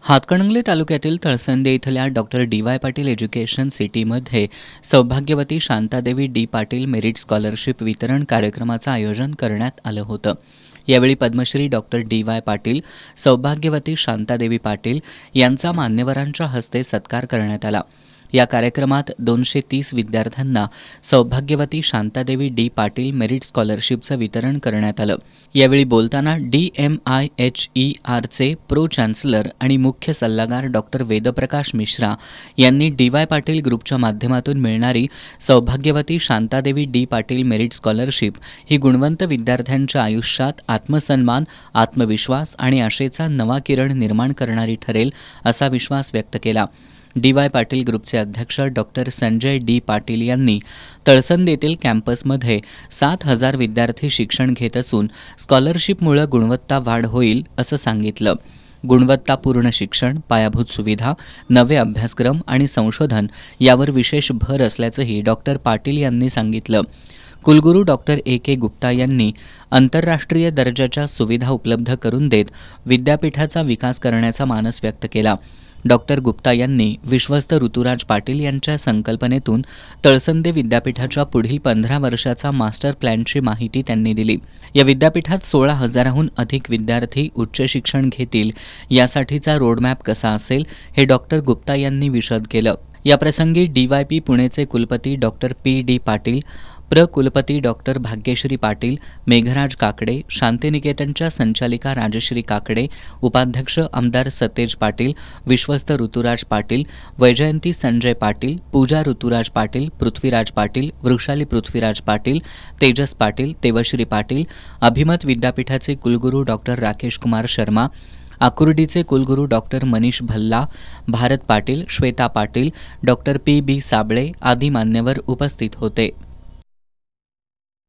हातकणंगले तालुक्यातील तळसंदे इथल्या doctor DY. Patil education सिटीमध्ये सौभाग्यवती Shantadevi D. Patil merit scholarship वितरण कार्यक्रमाचं आयोजन करण्यात आलं होतं. यावेळी पद्मश्री डॉक्टर डी.वाय. पाटील, सौभाग्यवती शांतादेवी पाटील यांचा मान्यवरांच्या हस्ते सत्कार करण्यात आला. या कार्यक्रमात 230 विद्यार्थ्यांना सौभाग्यवती शांतादेवी डी. पाटील मेरिट स्कॉलरशिपचं वितरण करण्यात आलं. यावेळी बोलताना DMIHERचे प्रो चान्सलर आणि मुख्य सल्लागार डॉक्टर वेदप्रकाश मिश्रा यांनी डी.वाय. पाटील ग्रुपच्या माध्यमातून मिळणारी सौभाग्यवती Shantadevi D. Patil merit scholarship ही गुणवंत विद्यार्थ्यांच्या आयुष्यात आत्मसन्मान, आत्मविश्वास आणि आशेचा नवा किरण निर्माण करणारी ठरेल असा विश्वास व्यक्त केला. डी.वाय. पाटील ग्रुपचे अध्यक्ष डॉक्टर संजय डी. पाटील यांनी तळसंदेतील कॅम्पसमध्ये 7,000 विद्यार्थी शिक्षण घेत असून स्कॉलरशिपमुळे गुणवत्ता वाढ होईल असं सांगितलं. गुणवत्तापूर्ण शिक्षण, पायाभूत सुविधा, नवे अभ्यासक्रम आणि संशोधन यावर विशेष भर असल्याचंही डॉक्टर पाटील यांनी सांगितलं. कुलगुरू डॉक्टर A.K. गुप्ता यांनी आंतरराष्ट्रीय दर्जाच्या सुविधा उपलब्ध करून देत विद्यापीठाचा विकास करण्याचा मानस व्यक्त केला. डॉक्टर गुप्ता यांनी विश्वस्त ऋतुराज पाटील यांच्या संकल्पनेतून तळसंदे विद्यापीठाच्या पुढील 15 वर्षाचा मास्टर प्लॅनची माहिती त्यांनी दिली. या विद्यापीठात 16,000हून अधिक विद्यार्थी उच्च शिक्षण घेतील यासाठीचा रोडमॅप कसा असेल हे डॉक्टर गुप्ता यांनी विशद केलं. याप्रसंगी DYP पुणेचे कुलपती डॉक्टर P.D. पाटील, कुलपती डॉक्टर भाग्यश्री पाटील, मेघराज काकडे, शांतिनिकेतनच्या संचालिका राजश्री काकडे, उपाध्यक्ष आमदार सतेज पाटील, विश्वस्त ऋतुराज पाटील, वैजयंती संजय पाटील, पूजा ऋतुराज पाटील, पृथ्वीराज पाटील, वृषाली पृथ्वीराज पाटील, तेजस पाटील, तेवश्री पाटील, अभिमत विद्यापीठाचे कुलगुरू डॉक्टर राकेश कुमार शर्मा, आकुर्डीचे कुलगुरू doctor Manish Bhalla, Bharat Patil, Shweta Patil, doctor P.B. Sable आदी मान्यवर उपस्थित होते.